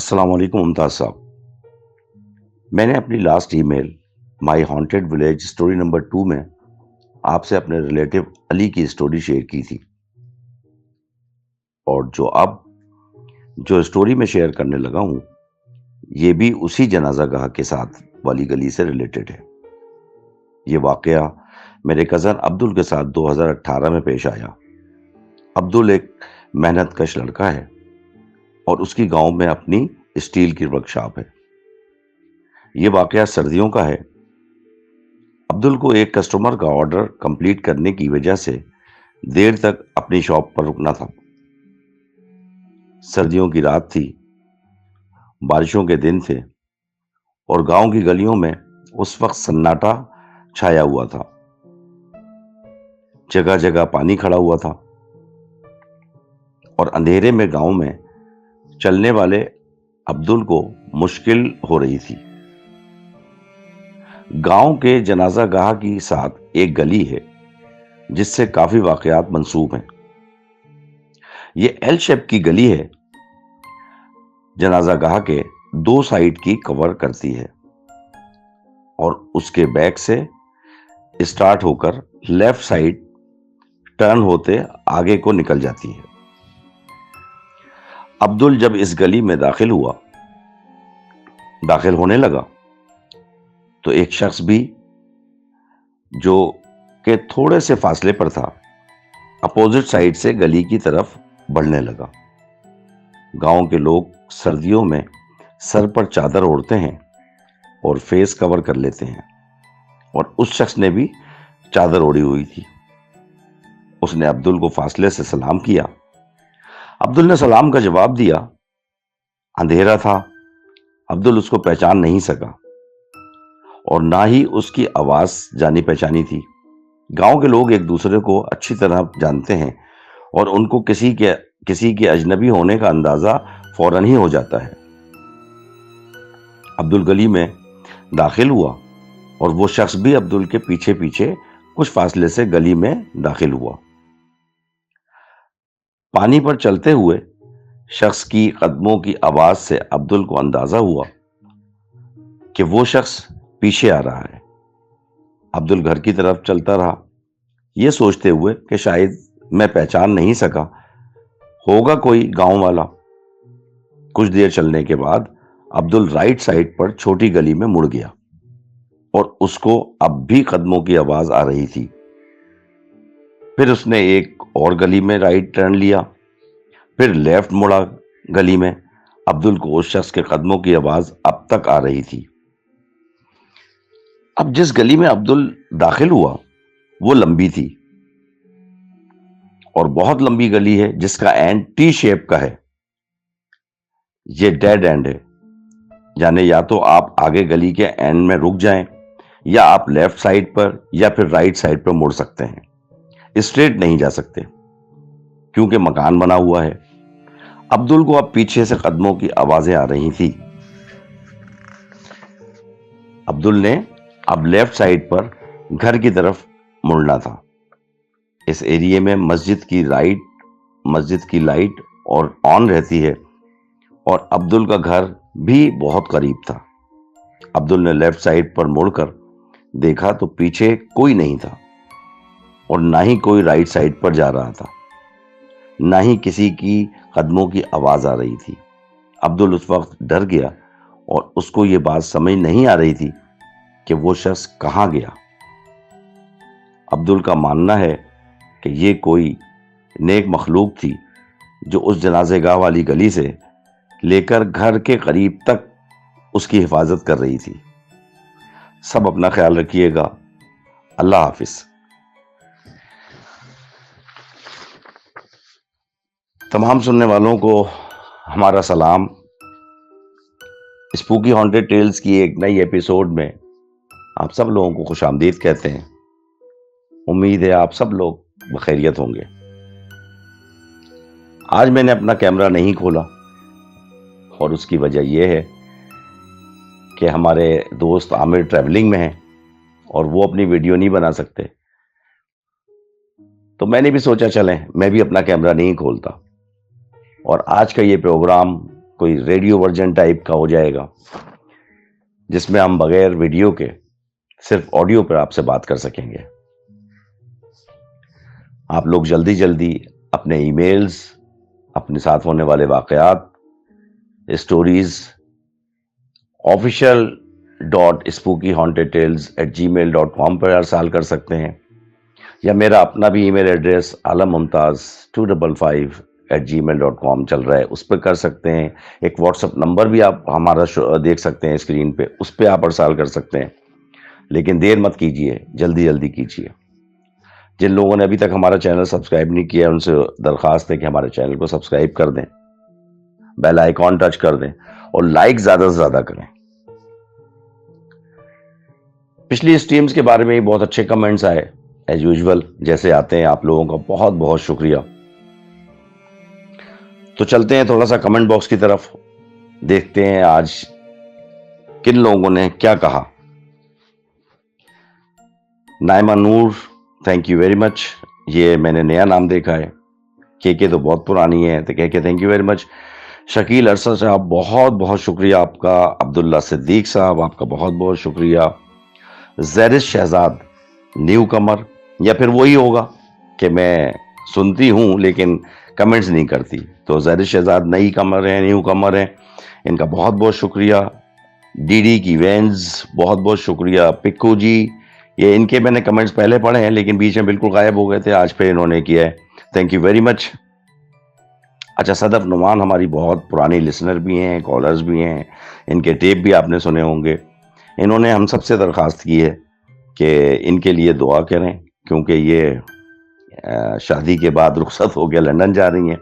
السلام علیکم ممتاز صاحب. میں نے اپنی لاسٹ ای میل مائی ہانٹیڈ ولیج اسٹوری نمبر 2 میں آپ سے اپنے ریلیٹو علی کی اسٹوری شیئر کی تھی، اور جو اسٹوری میں شیئر کرنے لگا ہوں یہ بھی اسی جنازہ گاہ کے ساتھ والی گلی سے ریلیٹڈ ہے. یہ واقعہ میرے کزن عبدل کے ساتھ 2018 میں پیش آیا. عبدل ایک محنت کش لڑکا ہے اور اس کی گاؤں میں اپنی اسٹیل کی ورک شاپ ہے. یہ واقعہ سردیوں کا ہے. عبدل کو ایک کسٹمر کا آرڈر کمپلیٹ کرنے کی وجہ سے دیر تک اپنی شاپ پر رکنا تھا. سردیوں کی رات تھی، بارشوں کے دن تھے اور گاؤں کی گلیوں میں اس وقت سناٹا چھایا ہوا تھا. جگہ جگہ پانی کھڑا ہوا تھا اور اندھیرے میں گاؤں میں چلنے والے عبدل کو مشکل ہو رہی تھی. گاؤں کے جنازہ گاہ کی ساتھ ایک گلی ہے جس سے کافی واقعات منسوب ہیں. یہ ایل شیپ کی گلی ہے، جنازہ گاہ کے 2 سائیڈ کی کور کرتی ہے اور اس کے بیک سے اسٹارٹ ہو کر لیفٹ سائیڈ ٹرن ہوتے آگے کو نکل جاتی ہے. عبدل جب اس گلی میں داخل ہونے لگا تو ایک شخص بھی جو کہ تھوڑے سے فاصلے پر تھا اپوزٹ سائیڈ سے گلی کی طرف بڑھنے لگا. گاؤں کے لوگ سردیوں میں سر پر چادر اوڑھتے ہیں اور فیس کور کر لیتے ہیں، اور اس شخص نے بھی چادر اوڑھی ہوئی تھی. اس نے عبدل کو فاصلے سے سلام کیا. عبدل نے سلام کا جواب دیا. اندھیرا تھا، عبدل اس کو پہچان نہیں سکا اور نہ ہی اس کی آواز جانی پہچانی تھی. گاؤں کے لوگ ایک دوسرے کو اچھی طرح جانتے ہیں اور ان کو کسی کے اجنبی ہونے کا اندازہ فوراً ہی ہو جاتا ہے. عبدل گلی میں داخل ہوا اور وہ شخص بھی عبدل کے پیچھے پیچھے کچھ فاصلے سے گلی میں داخل ہوا. پانی پر چلتے ہوئے شخص کی قدموں کی آواز سے عبدل کو اندازہ ہوا کہ وہ شخص پیچھے آ رہا ہے. عبدل گھر کی طرف چلتا رہا، یہ سوچتے ہوئے کہ شاید میں پہچان نہیں سکا ہوگا کوئی گاؤں والا. کچھ دیر چلنے کے بعد عبدل رائٹ سائیڈ پر چھوٹی گلی میں مڑ گیا اور اس کو اب بھی قدموں کی آواز آ رہی تھی. پھر اس نے ایک اور گلی میں رائٹ ٹرن لیا، پھر لیفٹ مڑا گلی میں. عبدل کو اس شخص کے قدموں کی آواز اب تک آ رہی تھی. اب جس گلی میں عبدل داخل ہوا وہ لمبی تھی اور بہت لمبی گلی ہے جس کا اینڈ ٹی شیپ کا ہے. یہ ڈیڈ اینڈ ہے، یعنی یا تو آپ آگے گلی کے اینڈ میں رک جائیں یا آپ لیفٹ سائیڈ پر یا پھر رائٹ سائیڈ پر مڑ سکتے ہیں. اسٹریٹ نہیں جا سکتے کیونکہ مکان بنا ہوا ہے. عبدل کو اب پیچھے سے قدموں کی آوازیں آ رہی تھی. عبدل نے اب لیفٹ سائیڈ پر گھر کی طرف مڑنا تھا. اس ایریے میں مسجد کی لائٹ اور آن رہتی ہے اور عبدل کا گھر بھی بہت قریب تھا. عبدل نے لیفٹ سائیڈ پر مڑ کر دیکھا تو پیچھے کوئی نہیں تھا اور نہ ہی کوئی رائٹ سائیڈ پر جا رہا تھا، نہ ہی کسی کی قدموں کی آواز آ رہی تھی. عبدل اس وقت ڈر گیا اور اس کو یہ بات سمجھ نہیں آ رہی تھی کہ وہ شخص کہاں گیا. عبدل کا ماننا ہے کہ یہ کوئی نیک مخلوق تھی جو اس جنازے گاہ والی گلی سے لے کر گھر کے قریب تک اس کی حفاظت کر رہی تھی. سب اپنا خیال رکھیے گا. اللہ حافظ. تمام سننے والوں کو ہمارا سلام. اسپوکی ہانٹیڈ ٹیلز کی ایک نئی ایپیسوڈ میں آپ سب لوگوں کو خوش آمدید کہتے ہیں. امید ہے آپ سب لوگ بخیریت ہوں گے. آج میں نے اپنا کیمرہ نہیں کھولا اور اس کی وجہ یہ ہے کہ ہمارے دوست عامر ٹریولنگ میں ہیں اور وہ اپنی ویڈیو نہیں بنا سکتے، تو میں نے بھی سوچا چلیں میں بھی اپنا کیمرہ نہیں کھولتا. اور آج کا یہ پروگرام کوئی ریڈیو ورژن ٹائپ کا ہو جائے گا جس میں ہم بغیر ویڈیو کے صرف آڈیو پر آپ سے بات کر سکیں گے. آپ لوگ جلدی جلدی اپنے ای میلز، اپنے ساتھ ہونے والے واقعات، اسٹوریز official.spookyhauntedtales@gmail.com پر ارسال کر سکتے ہیں، یا میرا اپنا بھی ای میل ایڈریس alammumtaz255@gmail.com چل رہا ہے، اس پہ کر سکتے ہیں. ایک واٹس ایپ نمبر بھی آپ ہمارا دیکھ سکتے ہیں اسکرین پہ، اس پہ آپ ارسال کر سکتے ہیں. لیکن دیر مت کیجیے، جلدی جلدی کیجیے. جن لوگوں نے ابھی تک ہمارا چینل سبسکرائب نہیں کیا ان سے درخواست ہے کہ ہمارے چینل کو سبسکرائب کر دیں، بیل آئیکن ٹچ کر دیں اور لائک زیادہ سے زیادہ کریں. پچھلی اسٹریمز کے بارے میں بھی بہت اچھے کمنٹس آئے، ایز یوزول جیسے آتے ہیں. آپ لوگوں کا بہت بہت شکریہ. تو چلتے ہیں تھوڑا سا کمنٹ باکس کی طرف، دیکھتے ہیں آج کن لوگوں نے کیا کہا. نائمہ نور، تھینک یو ویری مچ. یہ میں نے نیا نام دیکھا ہے. کے تو بہت پرانی ہے، تو کے thank you very much. Shakeel Arsal Sahib بہت بہت شکریہ آپ کا. عبداللہ صدیق صاحب آپ کا بہت بہت شکریہ. زیرش شہزاد نیو کمر، یا پھر وہی ہوگا کہ میں سنتی ہوں لیکن کمنٹس نہیں کرتی، تو زیرش شہزاد نئی کمر ہیں، نیو کمر ہیں، ان کا بہت بہت شکریہ. ڈی ڈی کی وینز بہت بہت شکریہ. پکو جی، یہ ان کے میں نے کمنٹس پہلے پڑھے ہیں لیکن بیچ میں بالکل غائب ہو گئے تھے، آج پھر انہوں نے کیا ہے، تھینک یو ویری مچ. اچھا، صدف نعمان ہماری بہت پرانی لسنر بھی ہیں، کالرز بھی ہیں، ان کے ٹیپ بھی آپ نے سنے ہوں گے. انہوں نے ہم سب سے درخواست کی ہے کہ ان کے لیے دعا کریں، کیونکہ یہ شادی کے بعد رخصت ہو کے لندن جا رہی ہیں.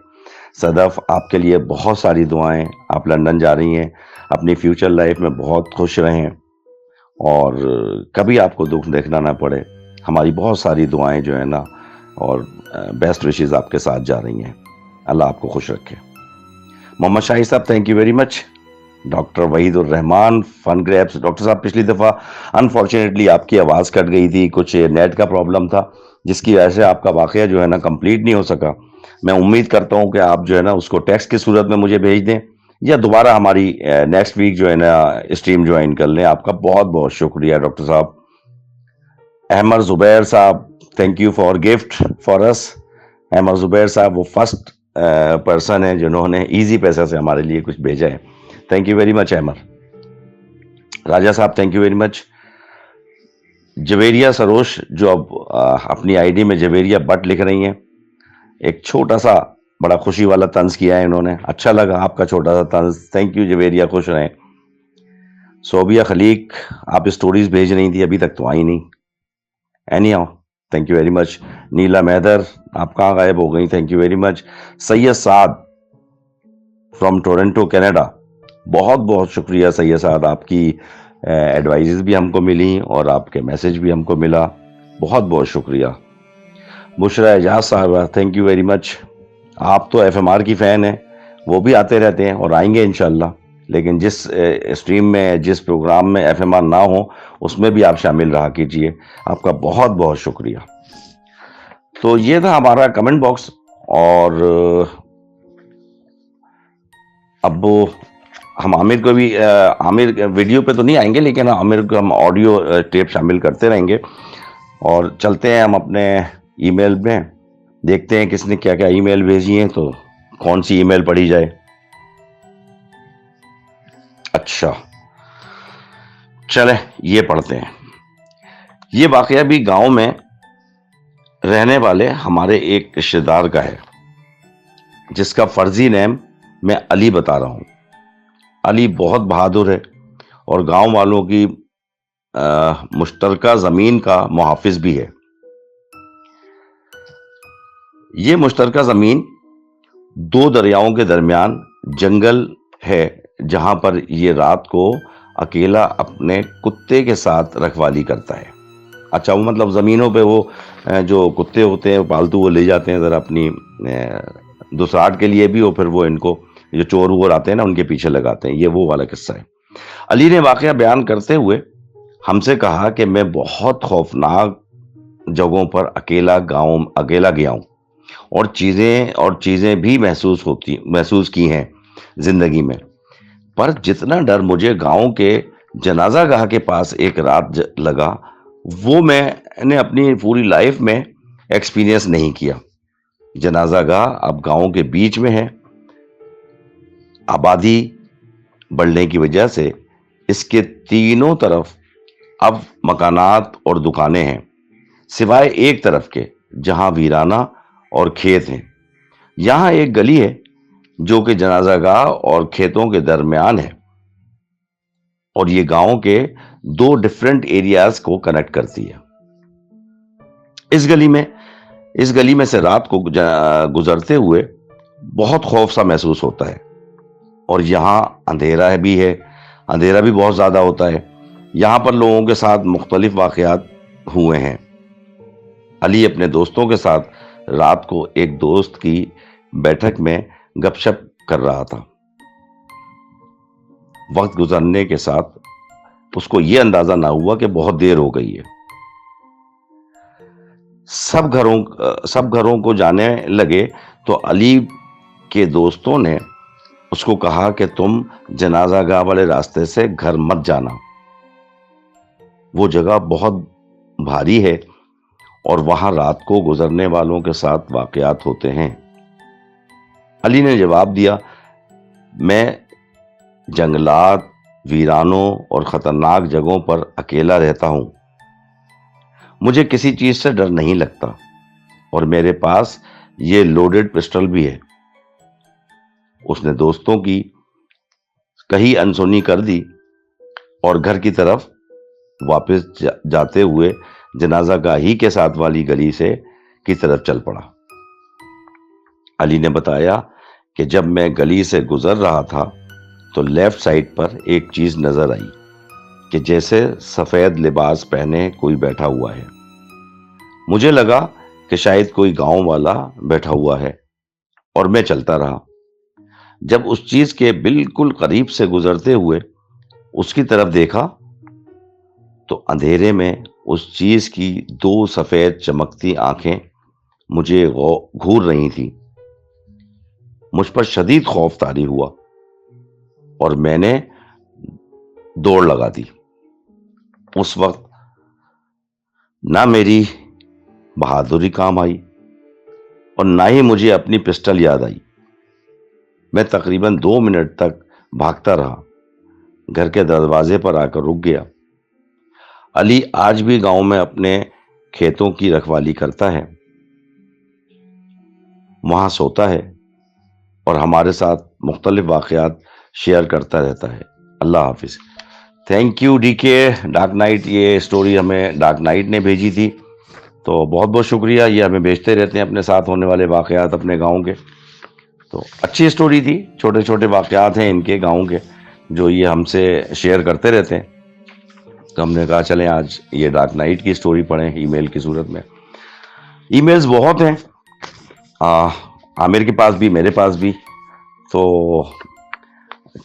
صدف آپ کے لیے بہت ساری دعائیں. آپ لندن جا رہی ہیں، اپنی فیوچر لائف میں بہت خوش رہیں اور کبھی آپ کو دکھ دیکھنا نہ پڑے. ہماری بہت ساری دعائیں جو ہیں نا اور بیسٹ وشز آپ کے ساتھ جا رہی ہیں. اللہ آپ کو خوش رکھے. محمد شاہی صاحب thank you very much. Doctor Waheed ur Rahman fun grapes, doctor صاحب پچھلی دفعہ انفارچونیٹلی آپ کی آواز کٹ گئی تھی، کچھ نیٹ کا پرابلم تھا جس کی وجہ سے آپ کا واقعہ جو ہے نا کمپلیٹ نہیں ہو سکا. میں امید کرتا ہوں کہ آپ جو ہے نا اس کو ٹیکسٹ کی صورت میں مجھے بھیج دیں یا دوبارہ ہماری نیکسٹ ویک جو ہے نا اسٹریم جوائن کر لیں. آپ کا بہت بہت شکریہ ڈاکٹر صاحب. Ahmed Zubair Sahib thank you for gift for us. Ahmed Zubair Sahib وہ فرسٹ پرسن ہیں جنہوں نے ایزی پیسہ سے ہمارے لیے کچھ بھیجا ہے. Thank you very much Ahmed. Raja Sahib thank you very much. Javeria Sarosh جو اب اپنی آئی ڈی میں جویریہ بٹ لکھ رہی ہیں، ایک چھوٹا سا بڑا خوشی والا طنز کیا ہے انہوں نے، اچھا لگا آپ کا چھوٹا سا طنز. تھینک یو جویریہ، خوش رہیں. صوبیہ خلیق آپ اسٹوریز بھیج رہی تھی، ابھی تک تو آئی نہیں. Any how thank you very مچ. نیلا مہدر آپ کہاں غائب ہو گئی، thank you very much. Syed Saad from Toronto Canada, بہت بہت شکریہ سید صاحب. آپ کی ایڈوائزز بھی ہم کو ملی اور آپ کے میسج بھی ہم کو ملا، بہت بہت شکریہ. بشرا اعجاز صاحبہ تھینک یو ویری مچ. آپ تو ایف ایم آر کی فین ہیں، وہ بھی آتے رہتے ہیں اور آئیں گے انشاءاللہ، لیکن جس اسٹریم میں جس پروگرام میں ایف ایم آر نہ ہو اس میں بھی آپ شامل رہا کیجئے. آپ کا بہت بہت شکریہ. تو یہ تھا ہمارا کمنٹ باکس. اور اب ہم عامر کو بھی عامر ویڈیو پہ تو نہیں آئیں گے لیکن عامر کو ہم آڈیو ٹیپ شامل کرتے رہیں گے. اور چلتے ہیں ہم اپنے ای میل میں، دیکھتے ہیں کس نے کیا کیا ای میل بھیجی ہیں، تو کون سی ای میل پڑھی جائے. اچھا چلیں یہ پڑھتے ہیں. یہ واقعہ بھی گاؤں میں رہنے والے ہمارے ایک رشتے دار کا ہے جس کا فرضی نیم میں علی بتا رہا ہوں. علی بہت بہادر ہے اور گاؤں والوں کی مشترکہ زمین کا محافظ بھی ہے. یہ مشترکہ زمین دو دریاؤں کے درمیان جنگل ہے جہاں پر یہ رات کو اکیلا اپنے کتے کے ساتھ رکھوالی کرتا ہے. اچھا، وہ مطلب زمینوں پہ وہ جو کتے ہوتے ہیں پالتو وہ لے جاتے ہیں ذرا اپنی دوسراٹ کے لیے بھی، اور پھر وہ ان کو جو چور وور آتے ہیں نا ان کے پیچھے لگاتے ہیں. یہ وہ والا قصہ ہے. علی نے واقعہ بیان کرتے ہوئے ہم سے کہا کہ میں بہت خوفناک جگہوں پر اکیلا گیا ہوں اور چیزیں بھی محسوس کی ہیں زندگی میں. پر جتنا ڈر مجھے گاؤں کے جنازہ گاہ کے پاس ایک رات لگا، وہ میں نے اپنی پوری لائف میں ایکسپیرینس نہیں کیا۔ جنازہ گاہ اب گاؤں کے بیچ میں ہے، آبادی بڑھنے کی وجہ سے اس کے تینوں طرف اب مکانات اور دکانیں ہیں، سوائے ایک طرف کے جہاں ویرانہ اور کھیت ہیں۔ یہاں ایک گلی ہے جو کہ جنازہ گاہ اور کھیتوں کے درمیان ہے، اور یہ گاؤں کے دو ڈیفرنٹ ایریاز کو کنیکٹ کرتی ہے۔ اس گلی میں سے رات کو گزرتے ہوئے بہت خوف سا محسوس ہوتا ہے، اور یہاں اندھیرا بھی ہے، اندھیرا بھی بہت زیادہ ہوتا ہے۔ یہاں پر لوگوں کے ساتھ مختلف واقعات ہوئے ہیں۔ علی اپنے دوستوں کے ساتھ رات کو ایک دوست کی بیٹھک میں گپ شپ کر رہا تھا۔ وقت گزرنے کے ساتھ اس کو یہ اندازہ نہ ہوا کہ بہت دیر ہو گئی ہے۔ سب گھروں کو جانے لگے تو علی کے دوستوں نے اس کو کہا کہ تم جنازہ گاہ والے راستے سے گھر مت جانا، وہ جگہ بہت بھاری ہے اور وہاں رات کو گزرنے والوں کے ساتھ واقعات ہوتے ہیں۔ علی نے جواب دیا، میں جنگلات، ویرانوں اور خطرناک جگہوں پر اکیلا رہتا ہوں، مجھے کسی چیز سے ڈر نہیں لگتا، اور میرے پاس یہ لوڈڈ پسٹل بھی ہے۔ اس نے دوستوں کی کہی انسنی کر دی اور گھر کی طرف واپس جاتے ہوئے جنازہ گاہی کے ساتھ والی گلی کی طرف چل پڑا۔ علی نے بتایا کہ جب میں گلی سے گزر رہا تھا تو لیفٹ سائڈ پر ایک چیز نظر آئی کہ جیسے سفید لباس پہنے کوئی بیٹھا ہوا ہے۔ مجھے لگا کہ شاید کوئی گاؤں والا بیٹھا ہوا ہے، اور میں چلتا رہا۔ جب اس چیز کے بالکل قریب سے گزرتے ہوئے اس کی طرف دیکھا تو اندھیرے میں اس چیز کی دو سفید چمکتی آنکھیں مجھے گھور رہی تھی۔ مجھ پر شدید خوف طاری ہوا اور میں نے دوڑ لگا دی۔ اس وقت نہ میری بہادری کام آئی اور نہ ہی مجھے اپنی پسٹل یاد آئی۔ میں تقریباً 2 منٹ تک بھاگتا رہا، گھر کے دروازے پر آ کر رک گیا۔ علی آج بھی گاؤں میں اپنے کھیتوں کی رکھوالی کرتا ہے، وہاں سوتا ہے اور ہمارے ساتھ مختلف واقعات شیئر کرتا رہتا ہے۔ اللہ حافظ۔ تھینک یو ڈی کے ڈارک نائٹ، یہ سٹوری ہمیں ڈارک نائٹ نے بھیجی تھی، تو بہت بہت شکریہ۔ یہ ہمیں بھیجتے رہتے ہیں اپنے ساتھ ہونے والے واقعات اپنے گاؤں کے، تو اچھی سٹوری تھی۔ چھوٹے چھوٹے واقعات ہیں ان کے گاؤں کے جو یہ ہم سے شیئر کرتے رہتے ہیں، تو ہم نے کہا چلیں آج یہ ڈارک نائٹ کی سٹوری پڑھیں ای میل کی صورت میں۔ ای میلز بہت ہیں، عامر کے پاس بھی، میرے پاس بھی، تو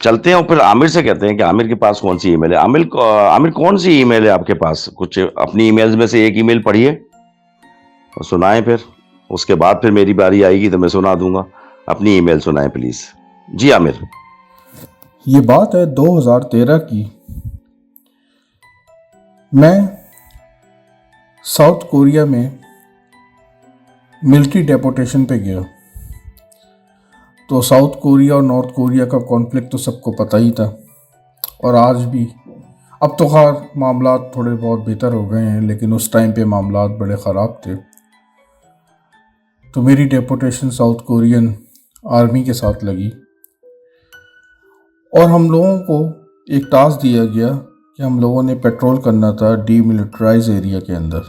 چلتے ہیں اور پھر عامر سے کہتے ہیں کہ عامر کے پاس کون سی ای میل ہے۔ عامر کون سی ای میل ہے آپ کے پاس؟ کچھ اپنی ای میلز میں سے ایک ای میل پڑھیے اور سنائیں، پھر اس کے بعد پھر میری باری آئے گی تو میں سنا دوں گا۔ اپنی ای میل سنائیں پلیز۔ جی عامر۔ یہ بات ہے 2013 کی۔ میں ساؤتھ کوریا میں ملٹری ڈیپوٹیشن پہ گیا۔ تو ساؤتھ کوریا اور نارتھ کوریا کا کانفلکٹ تو سب کو پتہ ہی تھا، اور آج بھی۔ اب تو خیر معاملات تھوڑے بہت بہتر ہو گئے ہیں، لیکن اس ٹائم پہ معاملات بڑے خراب تھے۔ تو میری ڈیپوٹیشن ساؤتھ کورین آرمی کے ساتھ لگی، اور ہم لوگوں کو ایک ٹاسک دیا گیا کہ ہم لوگوں نے پیٹرول کرنا تھا ڈی ملٹرائز ایریا کے اندر،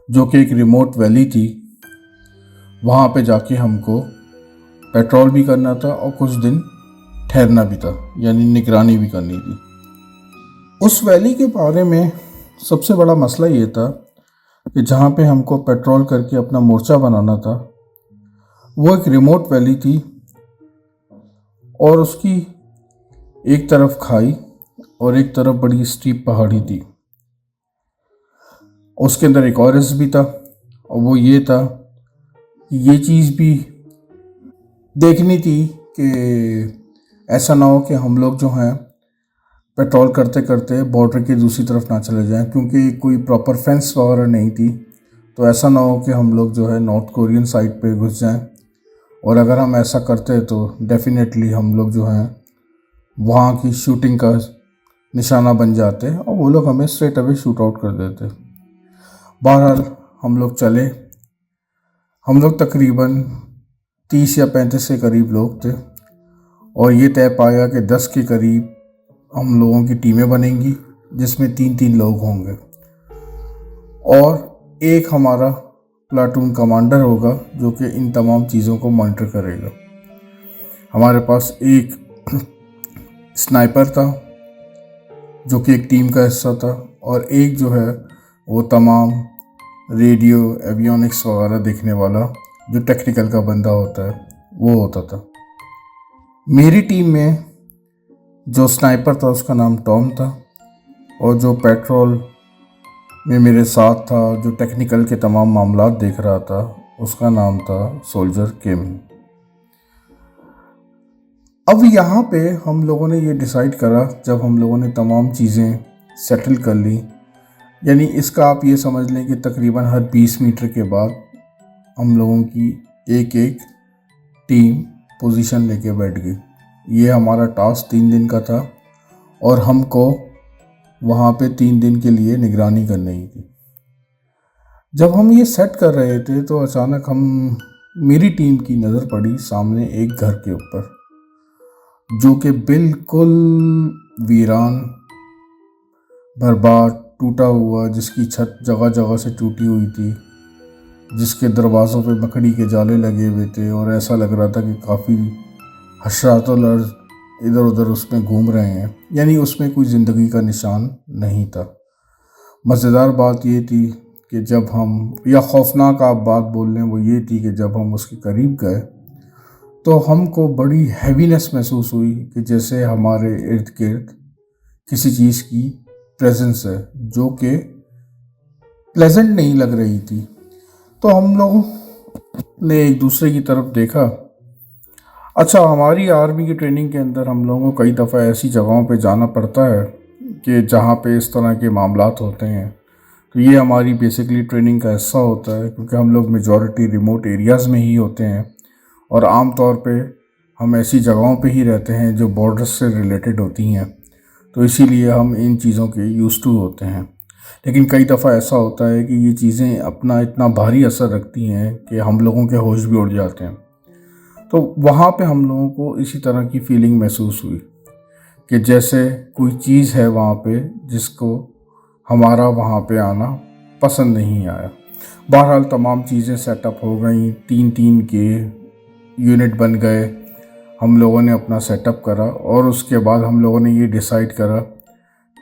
جو کہ ایک ریموٹ ویلی تھی۔ وہاں پہ جا کے ہم کو پیٹرول بھی کرنا تھا اور کچھ دن ٹھہرنا بھی تھا، یعنی نگرانی بھی کرنی تھی۔ اس ویلی کے بارے میں سب سے بڑا مسئلہ یہ تھا کہ جہاں پہ ہم کو پیٹرول کر کے اپنا مورچہ بنانا تھا، وہ ایک ریموٹ ویلی تھی، اور اس کی ایک طرف کھائی اور ایک طرف بڑی اسٹیپ پہاڑی تھی۔ اس کے اندر ایک اور رسک بھی تھا، اور وہ یہ تھا کہ یہ چیز بھی دیکھنی تھی کہ ایسا نہ ہو کہ ہم لوگ جو ہیں پیٹرول کرتے کرتے بارڈر کی دوسری طرف نہ چلے جائیں، کیونکہ کوئی پراپر فینس وغیرہ نہیں تھی، تو ایسا نہ ہو کہ ہم لوگ جو ہے نارتھ کورین سائڈ پہ گھس جائیں، اور اگر ہم ایسا کرتے تو ڈیفینیٹلی ہم لوگ جو ہیں وہاں کی شوٹنگ کا نشانہ بن جاتے اور وہ لوگ ہمیں اسٹریٹ اوے شوٹ آؤٹ کر دیتے۔ بہرحال ہم لوگ چلے، ہم لوگ تقریباً 30 یا 35 کے قریب لوگ تھے، اور یہ طے پایا کہ 10 کے قریب ہم لوگوں کی ٹیمیں بنیں گی، جس میں 3 لوگ ہوں گے، اور ایک ہمارا پلاٹون کمانڈر ہوگا جو کہ ان تمام چیزوں کو مانیٹر کرے گا۔ ہمارے پاس ایک سنائپر تھا جو کہ ایک ٹیم کا حصہ تھا، اور ایک جو ہے وہ تمام ریڈیو ایویونکس وغیرہ دیکھنے والا جو ٹیکنیکل کا بندہ ہوتا ہے وہ ہوتا تھا۔ میری ٹیم میں جو سنائپر تھا اس کا نام ٹام تھا، اور جو پیٹرول میں میرے ساتھ تھا جو ٹیکنیکل کے تمام معاملات دیکھ رہا تھا اس کا نام تھا سولجر کیم۔ اب یہاں پہ ہم لوگوں نے یہ ڈیسائیڈ کرا، جب ہم لوگوں نے تمام چیزیں سیٹل کر لی، یعنی اس کا آپ یہ سمجھ لیں کہ تقریباً ہر 20 میٹر کے بعد ہم لوگوں کی ایک ٹیم پوزیشن لے کے بیٹھ گئی۔ یہ ہمارا ٹاسک 3 دن کا تھا، اور ہم کو وہاں پہ 3 دن کے لیے نگرانی کرنی تھی۔ جب ہم یہ سیٹ کر رہے تھے تو اچانک میری ٹیم کی نظر پڑی سامنے ایک گھر کے اوپر، جو کہ بالکل ویران، برباد، ٹوٹا ہوا، جس کی چھت جگہ جگہ سے ٹوٹی ہوئی تھی، جس کے دروازوں پہ مکڑی کے جالے لگے ہوئے تھے، اور ایسا لگ رہا تھا کہ کافی حشرات الارض ادھر ادھر اس میں گھوم رہے ہیں، یعنی اس میں کوئی زندگی کا نشان نہیں تھا۔ مزیدار بات یہ تھی کہ جب یا خوفناک آپ بات بول لیں وہ یہ تھی کہ جب ہم اس کے قریب گئے تو ہم کو بڑی ہیوینس محسوس ہوئی، کہ جیسے ہمارے ارد گرد کسی چیز کی پریزنس ہے جو کہ پلیزنٹ نہیں لگ رہی تھی۔ تو ہم لوگوں نے ایک دوسرے کی طرف دیکھا۔ اچھا، ہماری آرمی کی ٹریننگ کے اندر ہم لوگوں کو کئی دفعہ ایسی جگہوں پہ جانا پڑتا ہے کہ جہاں پہ اس طرح کے معاملات ہوتے ہیں، تو یہ ہماری بیسیکلی ٹریننگ کا حصہ ہوتا ہے، کیونکہ ہم لوگ میجورٹی ریموٹ ایریاز میں ہی ہوتے ہیں، اور عام طور پہ ہم ایسی جگہوں پہ ہی رہتے ہیں جو بارڈر سے ریلیٹڈ ہوتی ہیں، تو اسی لیے ہم ان چیزوں کے یوز ٹو ہوتے ہیں۔ لیکن کئی دفعہ ایسا ہوتا ہے کہ یہ چیزیں اپنا اتنا بھاری اثر رکھتی ہیں کہ ہم لوگوں کے ہوش بھی اڑ جاتے ہیں۔ تو وہاں پہ ہم لوگوں کو اسی طرح کی فیلنگ محسوس ہوئی کہ جیسے کوئی چیز ہے وہاں پہ جس کو ہمارا وہاں پہ آنا پسند نہیں آیا۔ بہرحال تمام چیزیں سیٹ اپ ہو گئیں، 3 کے یونٹ بن گئے، ہم لوگوں نے اپنا سیٹ اپ کرا، اور اس کے بعد ہم لوگوں نے یہ ڈیسائیڈ کرا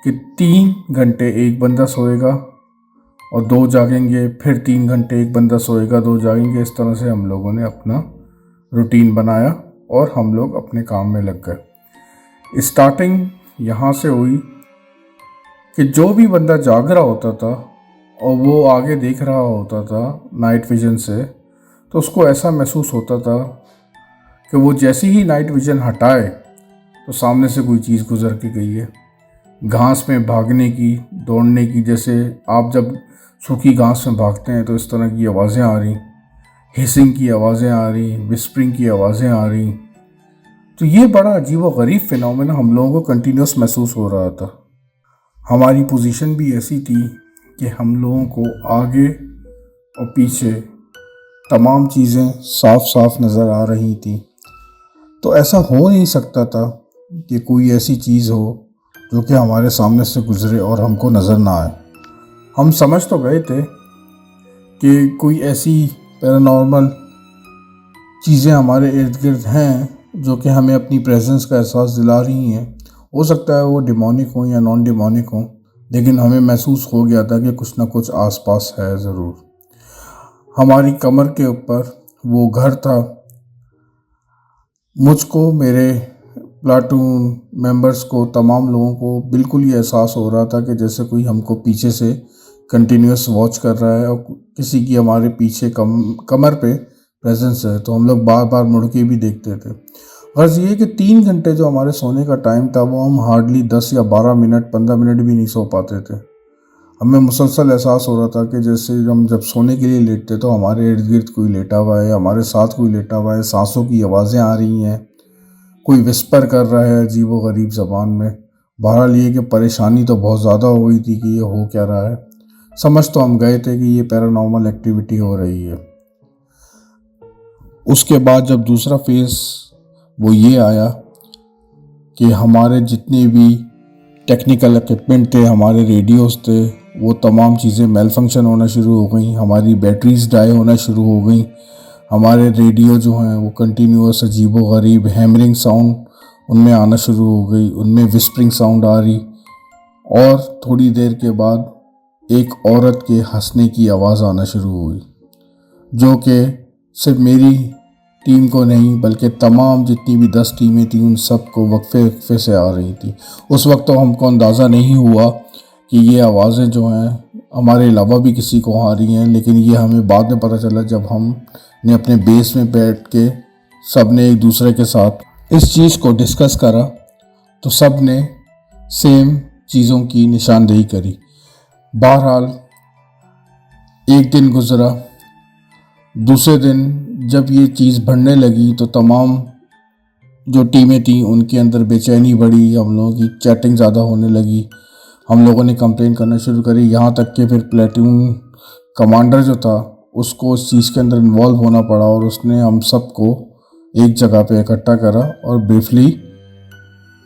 کہ 3 گھنٹے ایک بندہ سوئے گا اور 2 جاگیں گے، پھر 3 گھنٹے ایک بندہ سوئے گا، 2 جاگیں گے۔ اس طرح سے ہم لوگوں نے اپنا روٹین بنایا اور ہم لوگ اپنے کام میں لگ گئے۔ اسٹارٹنگ یہاں سے ہوئی کہ جو بھی بندہ جاگ رہا ہوتا تھا اور وہ آگے دیکھ رہا ہوتا تھا نائٹ ویژن سے، تو اس کو ایسا محسوس ہوتا تھا کہ وہ جیسے ہی نائٹ ویژن ہٹائے تو سامنے سے کوئی چیز گزر کے گئی ہے۔ گھاس میں بھاگنے کی، دوڑنے کی، جیسے آپ جب سوکھی گھاس میں بھاگتے ہیں تو اس طرح کی آوازیں آ رہی، ہیسنگ کی آوازیں آ رہی، وسپرنگ کی آوازیں آ رہی۔ تو یہ بڑا عجیب و غریب فینومینا ہم لوگوں کو کنٹینیوس محسوس ہو رہا تھا۔ ہماری پوزیشن بھی ایسی تھی کہ ہم لوگوں کو آگے اور پیچھے تمام چیزیں صاف صاف نظر آ رہی تھیں، تو ایسا ہو نہیں سکتا تھا کہ کوئی ایسی چیز ہو جو کہ ہمارے سامنے سے گزرے اور ہم کو نظر نہ آئے۔ ہم سمجھ تو گئے تھے کہ کوئی ایسی پیرانارمل چیزیں ہمارے ارد گرد ہیں جو کہ ہمیں اپنی پریزنس کا احساس دلا رہی ہیں۔ ہو سکتا ہے وہ ڈیمونک ہوں یا نان ڈیمونک ہوں، لیکن ہمیں محسوس ہو گیا تھا کہ کچھ نہ کچھ آس پاس ہے ضرور۔ ہماری کمر کے اوپر وہ گھر تھا۔ مجھ کو، میرے پلاٹون ممبرز کو، تمام لوگوں کو بالکل یہ احساس ہو رہا تھا کہ جیسے کوئی ہم کو پیچھے سے کنٹینیوس واچ کر رہا ہے، اور کسی کی ہمارے پیچھے کمر پہ پریزنس ہے، تو ہم لوگ بار بار مڑ کے بھی دیکھتے تھے۔ غرض یہ کہ 3 گھنٹے جو ہمارے سونے کا ٹائم تھا وہ ہم ہارڈلی 10 یا 12 منٹ 15 منٹ بھی نہیں سو پاتے تھے. ہمیں مسلسل احساس ہو رہا تھا کہ جیسے ہم جب سونے کے لیے لیٹتے تو ہمارے ارد گرد کوئی لیٹا ہوا ہے, ہمارے ساتھ کوئی لیٹا ہوا ہے, سانسوں کی آوازیں آ رہی ہیں, کوئی وسپر کر رہا ہے عجیب و غریب زبان میں. بہرحال یہ کہ پریشانی تو بہت زیادہ ہو گئی تھی کہ یہ ہو کیا رہا ہے. سمجھ تو ہم گئے تھے کہ یہ پیرانارمل ایکٹیویٹی ہو رہی ہے. اس کے بعد جب دوسرا فیز وہ یہ آیا کہ ہمارے جتنے بھی ٹیکنیکل اکوپمنٹ تھے, ہمارے ریڈیوز تھے, وہ تمام چیزیں میل فنکشن ہونا شروع ہو گئیں, ہماری بیٹریز ڈائی ہونا شروع ہو گئیں, ہمارے ریڈیو جو ہیں وہ کنٹینیوس عجیب و غریب ہیمرنگ ساؤنڈ ان میں آنا شروع ہو گئی, ان میں وسپرنگ ساؤنڈ آ رہی, اور تھوڑی دیر کے بعد ایک عورت کے ہنسنے کی آواز آنا شروع ہوئی, جو کہ صرف میری ٹیم کو نہیں بلکہ تمام جتنی بھی 10 ٹیمیں تھیں ان سب کو وقفے وقفے سے آ رہی تھی. اس وقت تو ہم کو اندازہ نہیں ہوا کہ یہ آوازیں جو ہیں ہمارے علاوہ بھی کسی کو آ رہی ہیں, لیکن یہ ہمیں بعد میں پتہ چلا جب ہم نے اپنے بیس میں بیٹھ کے سب نے ایک دوسرے کے ساتھ اس چیز کو ڈسکس کرا تو سب نے سیم چیزوں کی نشاندہی کری. بہرحال ایک دن گزرا, دوسرے دن جب یہ چیز بڑھنے لگی تو تمام جو ٹیمیں تھیں ان کے اندر بے چینی بڑھی, ہم لوگوں کی چیٹنگ زیادہ ہونے لگی, ہم لوگوں نے کمپلین کرنا شروع کری, یہاں تک کہ پھر پلیٹون کمانڈر جو تھا اس کو اس چیز کے اندر انوالو ہونا پڑا, اور اس نے ہم سب کو ایک جگہ پہ اکٹھا کرا اور بریفلی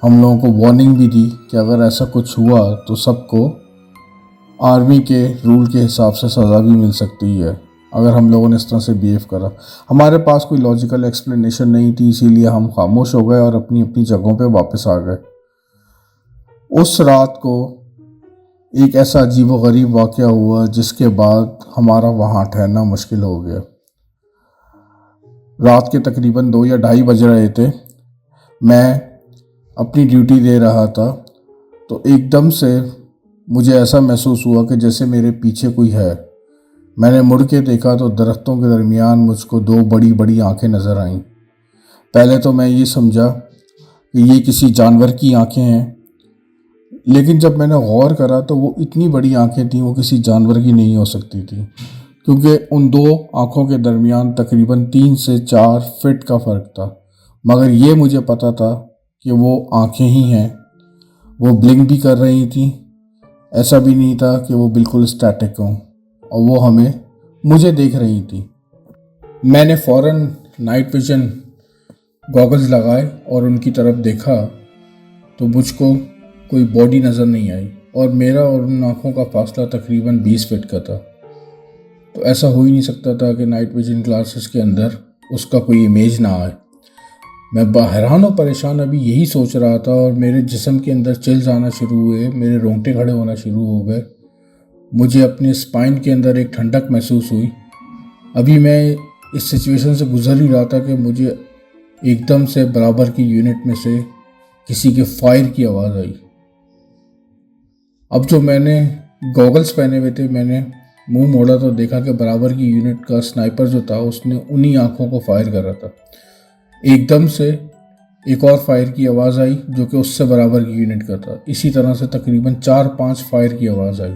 ہم لوگوں کو وارننگ بھی دی کہ اگر ایسا کچھ ہوا تو سب کو آرمی کے رول کے حساب سے سزا بھی مل سکتی ہے اگر ہم لوگوں نے اس طرح سے بیہیو کرا. ہمارے پاس کوئی لاجیکل ایکسپلینیشن نہیں تھی, اسی لیے ہم خاموش ہو گئے اور اپنی اپنی جگہوں پہ واپس آ گئے. اس رات کو ایک ایسا عجیب و غریب واقعہ ہوا جس کے بعد ہمارا وہاں ٹھہرنا مشکل ہو گیا. رات کے تقریباً 2 یا 2:30 بج رہے تھے, میں اپنی ڈیوٹی دے رہا تھا تو ایک دم سے مجھے ایسا محسوس ہوا کہ جیسے میرے پیچھے کوئی ہے. میں نے مڑ کے دیکھا تو درختوں کے درمیان مجھ کو 2 بڑی بڑی آنکھیں نظر آئیں. پہلے تو میں یہ سمجھا کہ یہ کسی جانور کی آنکھیں ہیں, لیکن جب میں نے غور کرا تو وہ اتنی بڑی آنکھیں تھیں وہ کسی جانور کی نہیں ہو سکتی تھیں, کیونکہ ان 2 آنکھوں کے درمیان تقریباً 3 سے 4 فٹ کا فرق تھا. مگر یہ مجھے پتا تھا کہ وہ آنکھیں ہی ہیں, وہ بلنک بھی کر رہی تھیں, ایسا بھی نہیں تھا کہ وہ بالکل اسٹیٹک ہوں, اور وہ مجھے دیکھ رہی تھیں. میں نے فوراً نائٹ ویژن گوگلز لگائے اور ان کی طرف دیکھا تو مجھ کو کوئی باڈی نظر نہیں آئی, اور میرا اور ان آنکھوں کا فاصلہ تقریباً 20 فٹ کا تھا. تو ایسا ہو ہی نہیں سکتا تھا کہ نائٹ ویژن گلاسز کے اندر اس کا کوئی امیج نہ آئے. میں حیران و پریشان ابھی یہی سوچ رہا تھا, اور میرے جسم کے اندر چلز آنا شروع ہوئے, میرے رونگٹے کھڑے ہونا شروع ہو گئے, مجھے اپنے اسپائن کے اندر ایک ٹھنڈک محسوس ہوئی. ابھی میں اس سچویشن سے گزر ہی رہا تھا کہ مجھے ایک دم سے برابر کی یونٹ میں سے کسی کے فائر کی آواز آئی. اب جو میں نے گوگلز پہنے ہوئے تھے, میں نے منہ موڑا تو دیکھا کہ برابر کی یونٹ کا سنائپر جو تھا اس نے انہی آنکھوں کو فائر کر رہا تھا. ایک دم سے ایک اور فائر کی آواز آئی جو کہ اس سے برابر کی یونٹ کا تھا. اسی طرح سے تقریباً 4-5 فائر کی آواز آئی,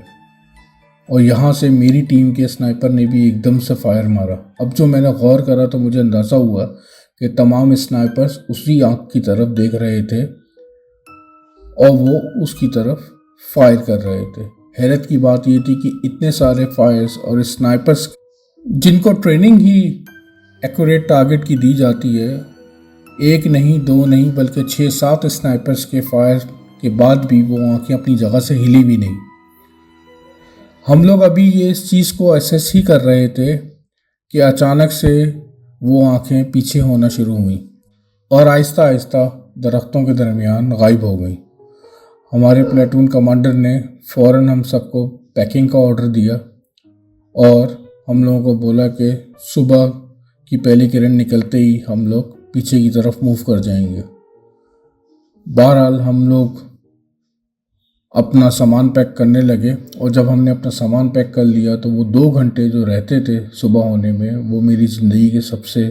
اور یہاں سے میری ٹیم کے سنائپر نے بھی ایک دم سے فائر مارا. اب جو میں نے غور کرا تو مجھے اندازہ ہوا کہ تمام سنائپرز اسی آنکھ کی طرف دیکھ رہے تھے اور وہ اس کی طرف فائر کر رہے تھے. حیرت کی بات یہ تھی کہ اتنے سارے فائرز اور سنائپرز جن کو ٹریننگ ہی ایکوریٹ ٹارگٹ کی دی جاتی ہے, 1 نہیں 2 نہیں بلکہ 6-7 سنائپرز کے فائر کے بعد بھی وہ آنکھیں اپنی جگہ سے ہلی بھی نہیں. ہم لوگ ابھی یہ اس چیز کو ایسیس ہی کر رہے تھے کہ اچانک سے وہ آنکھیں پیچھے ہونا شروع ہوئیں اور آہستہ آہستہ درختوں کے درمیان غائب ہو گئیں. ہمارے پلیٹون کمانڈر نے فوراً ہم سب کو پیکنگ کا آرڈر دیا اور ہم لوگوں کو بولا کہ صبح کی پہلی کرن نکلتے ہی ہم لوگ پیچھے کی طرف موو کر جائیں گے. بہرحال ہم لوگ اپنا سامان پیک کرنے لگے, اور جب ہم نے اپنا سامان پیک کر لیا تو وہ 2 گھنٹے جو رہتے تھے صبح ہونے میں وہ میری زندگی کے سب سے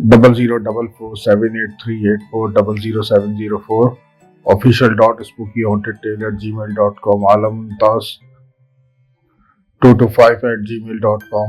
00447838400704 official.spookyhaunted@gmail.com alamtas225@gmail.com।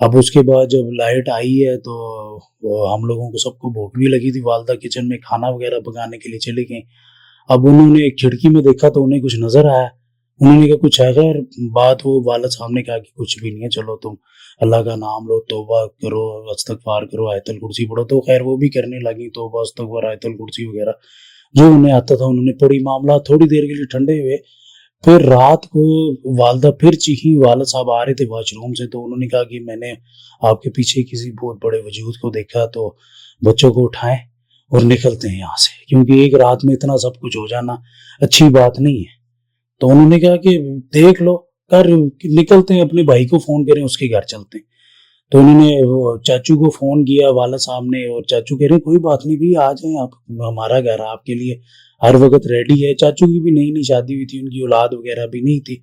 اب اس کے بعد جب لائٹ آئی ہے تو ہم لوگوں کو سب کو بھوک بھی لگی تھی، والدہ کچن میں کھانا وغیرہ پکانے کے لیے چلی گئیں۔ اب انہوں نے ایک کھڑکی میں دیکھا تو انہیں کچھ نظر آیا، انہوں نے کہا کچھ ہے خیر بات، وہ والد صاحب نے کہا کہ کچھ بھی نہیں ہے، چلو تم اللہ کا نام لو، توبہ کرو، استغفار کرو، آیت الکرسی پڑھو۔ تو خیر وہ بھی کرنے لگی توبہ استغفار آیت الکرسی وغیرہ جو انہیں آتا تھا، انہوں نے پڑھی، معاملات تھوڑی دیر کے لیے ٹھنڈے ہوئے۔ پھر رات کو والدہ پھر چیخیں، والد صاحب آ رہے تھے واش روم سے، تو انہوں نے کہا کہ میں نے آپ کے پیچھے کسی بہت بڑے وجود کو دیکھا، تو بچوں کو اٹھائیں اور نکلتے ہیں یہاں سے، کیونکہ ایک رات میں اتنا سب کچھ ہو جانا اچھی بات نہیں ہے۔ تو انہوں نے کہا کہ دیکھ لو، نکلتے ہیں، اپنے بھائی کو فون کریں، اس کے گھر چلتے ہیں۔ تو انہوں نے وہ چاچو کو فون کیا والد صاحب نے، اور چاچو کہہ رہے ہیں کوئی بات نہیں بھی، آ جائیں آپ، ہمارا گھر آپ کے لیے ہر وقت ریڈی ہے۔ چاچو کی بھی نئی شادی ہوئی تھی، ان کی اولاد وغیرہ بھی نہیں تھی،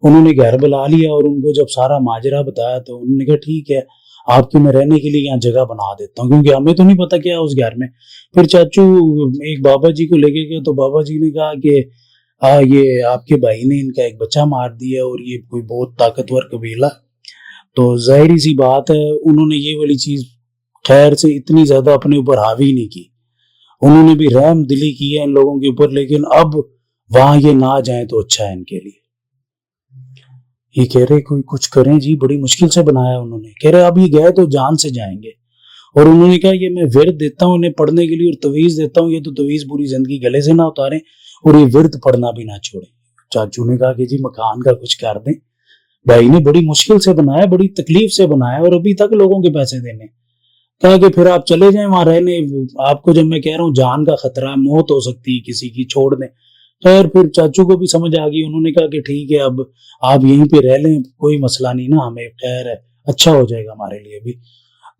انہوں نے گھر بلا لیا، اور ان کو جب سارا ماجرا بتایا تو انہوں نے کہا ٹھیک ہے آپ کے میں رہنے کے لیے یہاں جگہ بنا دیتا ہوں، کیونکہ ہمیں تو نہیں پتا کیا اس گھر میں۔ پھر چاچو ایک بابا جی کو لے کے گئے، تو بابا جی نے کہا کہ یہ آپ کے بھائی نے ان کا ایک بچہ مار دیا، اور یہ کوئی بہت طاقتور قبیلہ، تو ظاہری سی بات ہے انہوں نے یہ والی چیز خیر سے اتنی زیادہ اپنے اوپر حاوی نہیں کی، انہوں نے بھی رحم دلی کی ہے ان لوگوں کے اوپر، لیکن اب وہاں یہ نہ جائیں تو اچھا ہے ان کے لیے۔ یہ کہہ رہے کوئی کچھ کریں جی، بڑی مشکل سے بنایا انہوں نے، کہہ رہے اب یہ گئے تو جان سے جائیں گے، اور انہوں نے کہا یہ میں ورد دیتا ہوں انہیں پڑھنے کے لیے اور تویز دیتا ہوں، یہ تو تویز پوری زندگی گلے سے نہ اتاریں اور یہ ورد پڑھنا بھی نہ چھوڑیں۔ چاچو نے کہا کہ جی مکان کا کچھ کر دیں، بھائی نے بڑی مشکل سے بنایا، بڑی تکلیف سے بنایا، اور ابھی تک لوگوں کے پیسے دینے۔ کہا کہ پھر آپ چلے جائیں وہاں رہنے، آپ کو جب میں کہہ رہا ہوں جان کا خطرہ ہے، موت ہو سکتی ہے کسی کی، چھوڑ دیں۔ خیر پھر چاچو کو بھی سمجھ آ گئی، انہوں نے کہا کہ ٹھیک ہے اب آپ یہیں پہ رہ لیں، کوئی مسئلہ نہیں نا، ہمیں خیر ہے، اچھا ہو جائے گا ہمارے لیے بھی۔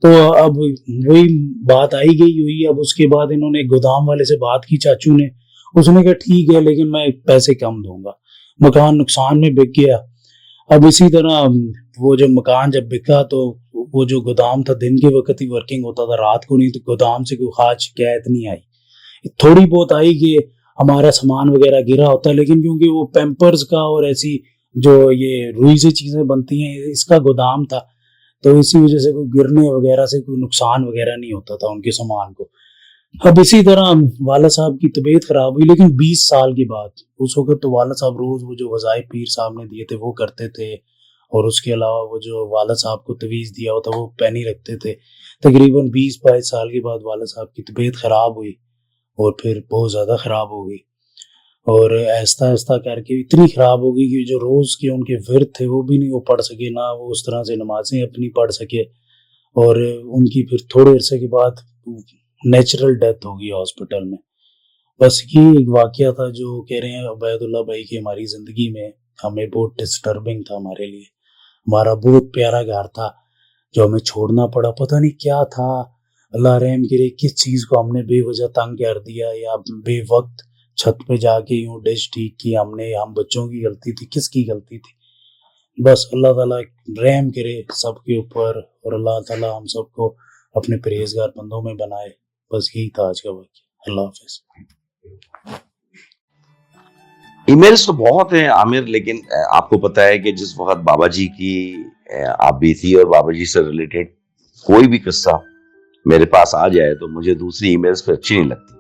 تو اب وہی بات آئی گئی ہوئی۔ اب اس کے بعد انہوں نے گودام والے سے بات کی چاچو نے، اس نے کہا ٹھیک ہے لیکن میں پیسے کم دوں گا، مکان نقصان میں بک گیا۔ اب اسی طرح وہ جو مکان جب بکا تو وہ جو گودام تھا دن کے وقت ہی ورکنگ ہوتا تھا، رات کو نہیں، تو گودام سے کوئی خاص شکایت نہیں آئی، تھوڑی بہت آئی کہ ہمارا سامان وغیرہ گرا ہوتا ہے، لیکن کیونکہ وہ پیمپرز کا اور ایسی جو یہ روئی سے چیزیں بنتی ہیں اس کا گودام تھا، تو اسی وجہ سے کوئی گرنے وغیرہ سے کوئی نقصان وغیرہ نہیں ہوتا تھا ان کے سامان کو۔ اب اسی طرح والد صاحب کی طبیعت خراب ہوئی، لیکن 20 سال کے بعد۔ اس وقت تو والد صاحب روز وہ جو وظائف پیر صاحب نے دیے تھے وہ کرتے تھے، اور اس کے علاوہ وہ جو والد صاحب کو تویز دیا ہوتا وہ پینی رکھتے تھے۔ تقریباً 20-22 سال کے بعد والد صاحب کی طبیعت خراب ہوئی، اور پھر بہت زیادہ خراب ہو گئی، اور آہستہ آہستہ کر کے اتنی خراب ہو گئی کہ جو روز کے ان کے ورد تھے وہ بھی نہیں وہ پڑھ سکے، نہ وہ اس طرح سے نمازیں اپنی پڑھ سکے، اور ان کی پھر تھوڑے عرصے کے بعد نیچرل ڈیتھ ہو گئی ہاسپٹل میں۔ بس یہ ایک واقعہ تھا جو کہہ رہے ہیں عبید اللہ بھائی کی ہماری زندگی میں ہمیں بہت ڈسٹربنگ تھا ہمارے لیے، ہمارا بہت پیارا گھر تھا جو ہمیں چھوڑنا پڑا، پتہ نہیں کیا تھا، اللہ رحم کرے کس چیز کو ہم نے بے وجہ تنگ کر دیا، یا بے وقت چھت پہ جا کے یوں ڈش ٹھیک کی ہم نے، ہم بچوں کی غلطی تھی، کس کی غلطی تھی؟ بس اللہ تعالیٰ رحم کرے سب کے اوپر، اور اللہ تعالیٰ ہم سب کو اپنے پرہیزگار بندوں میں بنائے۔ بس یہی تھا آج کا واقعہ۔ اللہ حافظ۔ ای میلز تو بہت ہیں عامر، لیکن آپ کو پتا ہے کہ جس وقت بابا جی کی آپ بھی تھی اور بابا جی سے ریلیٹڈ کوئی بھی قصہ میرے پاس آ جائے تو مجھے دوسری ای میلز پہ اچھی نہیں لگتی،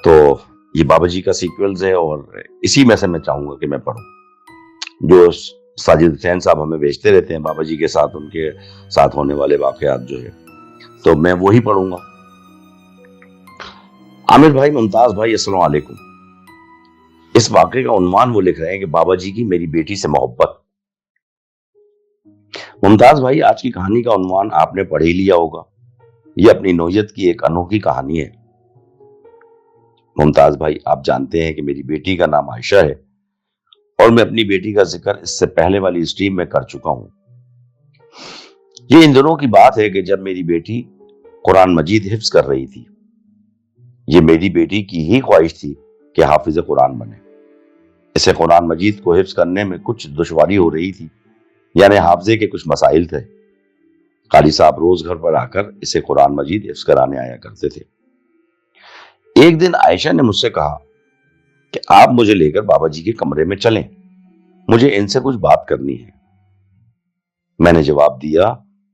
تو یہ بابا جی کا سیکویلز ہے، اور اسی میں سے میں چاہوں گا کہ میں پڑھوں جو ساجد حسین صاحب ہمیں بھیجتے رہتے ہیں بابا جی کے ساتھ، ان کے ساتھ ہونے والے واقعات جو ہے، تو میں وہی پڑھوں گا۔ عامر بھائی، ممتاز بھائی، السلام علیکم۔ اس واقعے کا عنوان وہ لکھ رہے ہیں کہ بابا جی کی میری بیٹی سے محبت۔ ممتاز بھائی، آج کی کہانی کا عنوان آپ نے پڑھ ہی لیا ہوگا، یہ اپنی نوعیت کی ایک انوکھی کہانی ہے۔ ممتاز بھائی، آپ جانتے ہیں کہ میری بیٹی کا نام عائشہ ہے، اور میں اپنی بیٹی کا ذکر اس سے پہلے والی اسٹریم میں کر چکا ہوں۔ یہ ان دنوں کی بات ہے کہ جب میری بیٹی قرآن مجید حفظ کر رہی تھی۔ یہ میری بیٹی کی ہی خواہش تھی کہ حافظ قرآن بنے۔ اسے قرآن مجید کو حفظ کرنے میں کچھ دشواری ہو رہی تھی، یعنی حافظے کے کچھ مسائل تھے۔ قاری صاحب روز گھر پر آ کر اسے قرآن مجید حفظ کرانے آیا کرتے تھے۔ ایک دن عائشہ نے مجھ سے کہا کہ آپ مجھے لے کر بابا جی کے کمرے میں چلیں، مجھے ان سے کچھ بات کرنی ہے۔ میں نے جواب دیا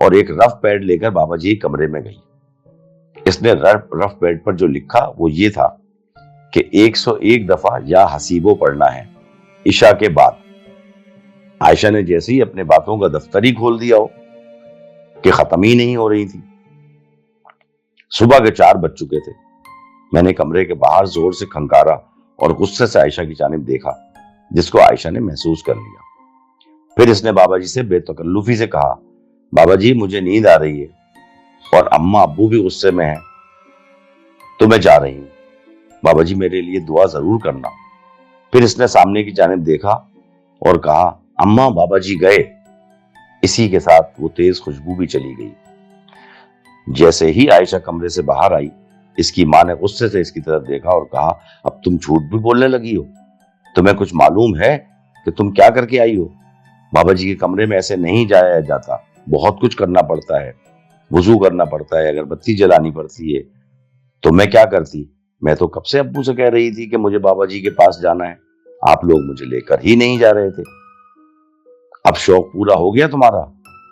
اور ایک رف پیڈ لے کر بابا جی کمرے میں گئی۔ اس نے رف پیڈ پر جو لکھا وہ یہ تھا کہ 101 دفعہ یا حسیبو پڑھنا ہے عشاء کے بعد۔ عائشہ نے جیسے ہی اپنے باتوں کا دفتر ہی کھول دیا ہو کہ ختم ہی نہیں ہو رہی تھی۔ صبح کے 4 بج چکے تھے۔ میں نے کمرے کے باہر زور سے کھنکارا اور غصے سے عائشہ کی جانب دیکھا، جس کو عائشہ نے محسوس کر لیا۔ پھر اس نے بابا جی سے بے تکلفی سے کہا، بابا جی مجھے نیند آ رہی ہے اور اماں ابو بھی غصے میں ہیں، تو میں جا رہی ہوں، بابا جی میرے لیے دعا ضرور کرنا۔ پھر اس نے سامنے کی جانب دیکھا اور کہا، اماں بابا جی گئے۔ اسی کے ساتھ وہ تیز خوشبو بھی چلی گئی۔ جیسے ہی عائشہ کمرے سے باہر آئی، اس کی ماں نے غصے سے اس کی طرف دیکھا اور کہا، اب تم جھوٹ بھی بولنے لگی ہو؟ تمہیں کچھ معلوم ہے کہ تم کیا کر کے آئی ہو؟ بابا جی کے کمرے میں ایسے نہیں جایا جاتا، بہت کچھ کرنا پڑتا ہے، وضو کرنا پڑتا ہے، اگربتی جلانی پڑتی ہے۔ تو میں کیا کرتی؟ میں تو کب سے ابو سے کہہ رہی تھی کہ مجھے بابا جی کے پاس جانا ہے، آپ لوگ مجھے لے کر ہی نہیں جا رہے تھے۔ اب شوق پورا ہو گیا تمہارا؟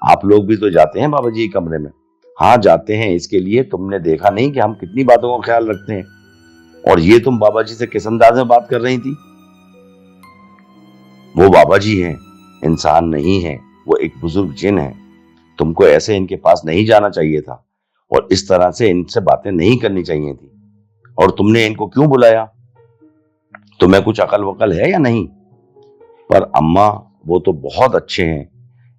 آپ لوگ بھی تو جاتے ہیں بابا جی کے کمرے میں۔ ہاں جاتے ہیں، اس کے لیے تم نے دیکھا نہیں کہ ہم کتنی باتوں کا خیال رکھتے ہیں؟ اور یہ تم بابا جی سے کس انداز میں بات کر رہی تھی؟ وہ بابا جی ہیں، انسان نہیں ہیں، وہ ایک بزرگ جن ہیں۔ تم کو ایسے ان کے پاس نہیں جانا چاہیے تھا اور اس طرح سے ان سے باتیں نہیں کرنی چاہیے تھی۔ اور تم نے ان کو کیوں بلایا؟ تمہیں کچھ عقل وقل ہے یا نہیں؟ پر اماں وہ تو بہت اچھے ہیں،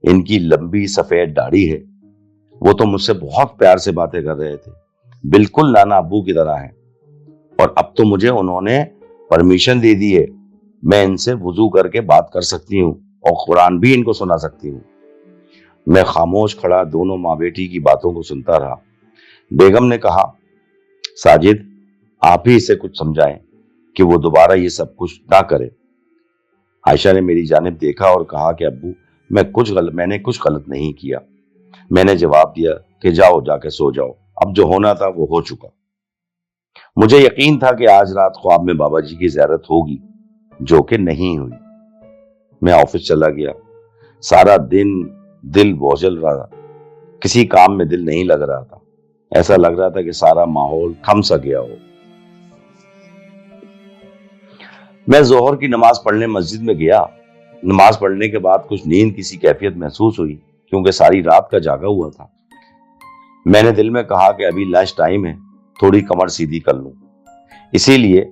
ان کی لمبی سفید داڑھی ہے، وہ تو مجھ سے بہت پیار سے باتیں کر رہے تھے، بالکل نانا ابو کی طرح ہیں۔ اور اب تو مجھے انہوں نے پرمیشن دے دی ہے، میں ان سے وضو کر کے بات کر سکتی ہوں اور قرآن بھی ان کو سنا سکتی ہوں۔ میں خاموش کھڑا دونوں ماں بیٹی کی باتوں کو سنتا رہا۔ بیگم نے کہا، ساجد آپ ہی اسے کچھ سمجھائیں کہ وہ دوبارہ یہ سب کچھ نہ کرے۔ عائشہ نے میری جانب دیکھا اور کہا کہ ابو میں نے کچھ غلط نہیں کیا۔ میں نے جواب دیا کہ جاؤ جا کے سو جاؤ، اب جو ہونا تھا وہ ہو چکا۔ مجھے یقین تھا کہ آج رات خواب میں بابا جی کی زیارت ہوگی، جو کہ نہیں ہوئی۔ میں آفس چلا گیا۔ سارا دن دل بوجھل رہا تھا، کسی کام میں دل نہیں لگ رہا تھا، ایسا لگ رہا تھا کہ سارا ماحول تھم سا گیا ہو۔ میں ظہر کی نماز پڑھنے مسجد میں گیا۔ نماز پڑھنے کے بعد کچھ نیند کسی کیفیت محسوس ہوئی، کیونکہ ساری رات کا جاگا ہوا تھا۔ میں نے دل میں کہا کہ ابھی لنچ ٹائم ہے، تھوڑی کمر سیدھی کر لوں۔ اسی لیے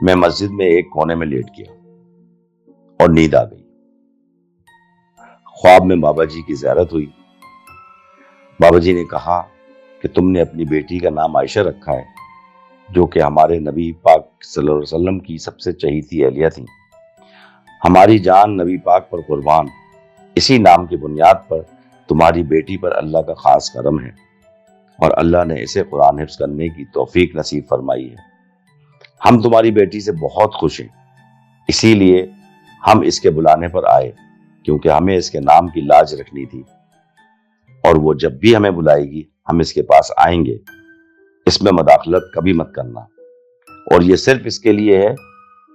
میں مسجد میں ایک کونے میں لیٹ گیا اور نیند آ گئی۔ خواب میں بابا جی کی زیارت ہوئی۔ بابا جی نے کہا کہ تم نے اپنی بیٹی کا نام عائشہ رکھا ہے، جو کہ ہمارے نبی پاک صلی اللہ علیہ وسلم کی سب سے چہیتی اہلیہ تھی۔ ہماری جان نبی پاک پر قربان، اسی نام کی بنیاد پر تمہاری بیٹی پر اللہ کا خاص کرم ہے اور اللہ نے اسے قرآن حفظ کرنے کی توفیق نصیب فرمائی ہے۔ ہم تمہاری بیٹی سے بہت خوش ہیں، اسی لیے ہم اس کے بلانے پر آئے، کیونکہ ہمیں اس کے نام کی لاج رکھنی تھی، اور وہ جب بھی ہمیں بلائے گی ہم اس کے پاس آئیں گے۔ اس میں مداخلت کبھی مت کرنا، اور یہ صرف اس کے لیے ہے